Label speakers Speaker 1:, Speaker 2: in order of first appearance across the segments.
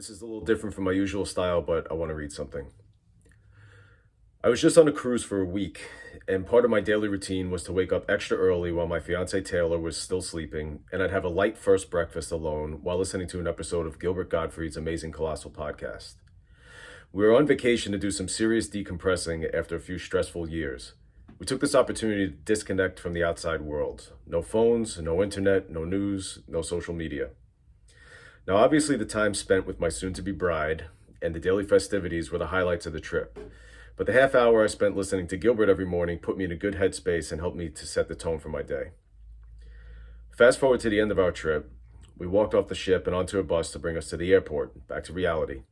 Speaker 1: This is a little different from my usual style, but I want to read something. I was just on a cruise for a week, and part of my daily routine was to wake up extra early while my fiance Taylor was still sleeping, and I'd have a light first breakfast alone while listening to an episode of Gilbert Gottfried's amazing Colossal podcast. We were on vacation to do some serious decompressing after a few stressful years. We took this opportunity to disconnect from the outside world. No phones, no internet, no news, no social media. Now, obviously, the time spent with my soon to be bride and the daily festivities were the highlights of the trip. But the half hour I spent listening to Gilbert every morning put me in a good headspace and helped me to set the tone for my day. Fast forward to the end of our trip, we walked off the ship and onto a bus to bring us to the airport, back to reality.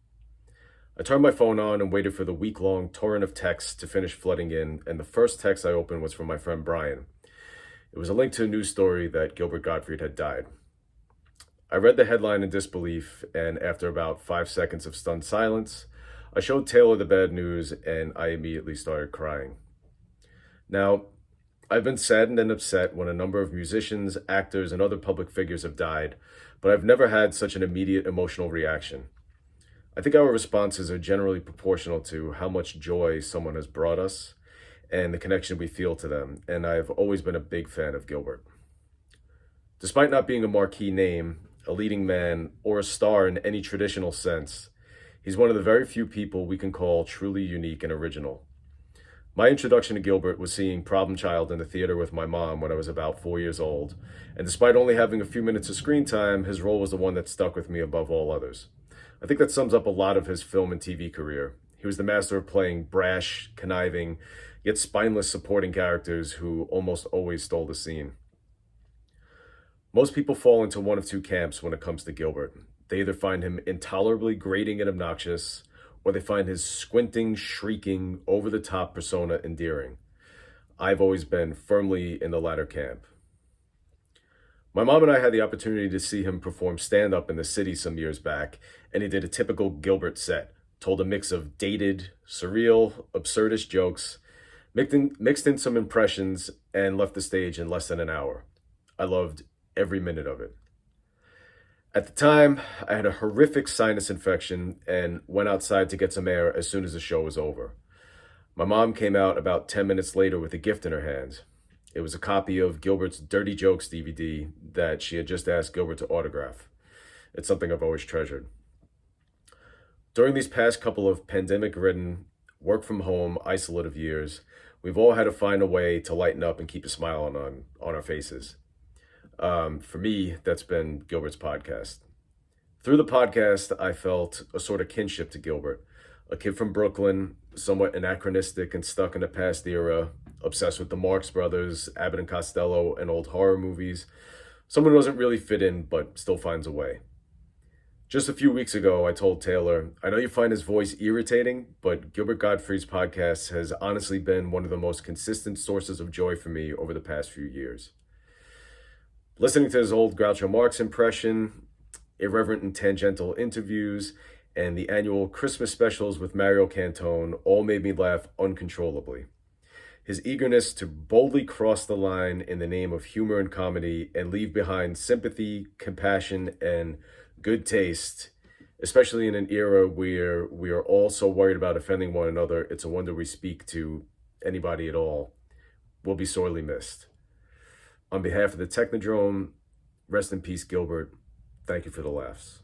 Speaker 1: I turned my phone on and waited for the week-long torrent of texts to finish flooding in, and the first text I opened was from my friend Brian. It was a link to a news story that Gilbert Gottfried had died. I read the headline in disbelief, and after about 5 seconds of stunned silence, I showed Taylor the bad news, and I immediately started crying. Now, I've been saddened and upset when a number of musicians, actors, and other public figures have died, but I've never had such an immediate emotional reaction. I think our responses are generally proportional to how much joy someone has brought us and the connection we feel to them, and I've always been a big fan of Gilbert. Despite not being a marquee name, a leading man, or a star in any traditional sense, he's one of the very few people we can call truly unique and original. My introduction to Gilbert was seeing Problem Child in the theater with my mom when I was about 4 years old, and despite only having a few minutes of screen time, his role was the one that stuck with me above all others. I think that sums up a lot of his film and TV career. He was the master of playing brash, conniving, yet spineless supporting characters who almost always stole the scene. Most people fall into one of two camps when it comes to Gilbert. They either find him intolerably grating and obnoxious, or they find his squinting, shrieking, over-the-top persona endearing. I've always been firmly in the latter camp. My mom and I had the opportunity to see him perform stand-up in the city some years back, and he did a typical Gilbert set, told a mix of dated, surreal, absurdist jokes, mixed in some impressions, and left the stage in less than an hour. I loved every minute of it. At the time, I had a horrific sinus infection and went outside to get some air as soon as the show was over. My mom came out about 10 minutes later with a gift in her hand. It was a copy of Gilbert's Dirty Jokes DVD that she had just asked Gilbert to autograph. It's something I've always treasured. During these past couple of pandemic-ridden, work-from-home, isolative years, we've all had to find a way to lighten up and keep a smile on our faces. For me, that's been Gilbert's podcast. Through the podcast, I felt a sort of kinship to Gilbert, a kid from Brooklyn, somewhat anachronistic and stuck in a past era, obsessed with the Marx Brothers, Abbott and Costello, and old horror movies, someone who doesn't really fit in but still finds a way. Just a few weeks ago, I told Taylor, I know you find his voice irritating, but Gilbert Gottfried's podcast has honestly been one of the most consistent sources of joy for me over the past few years. Listening to his old Groucho Marx impression, irreverent and tangential interviews, and the annual Christmas specials with Mario Cantone all made me laugh uncontrollably. His eagerness to boldly cross the line in the name of humor and comedy and leave behind sympathy, compassion, and good taste, especially in an era where we are all so worried about offending one another, it's a wonder we speak to anybody at all, will be sorely missed. On behalf of the Technodrome, rest in peace, Gilbert. Thank you for the laughs.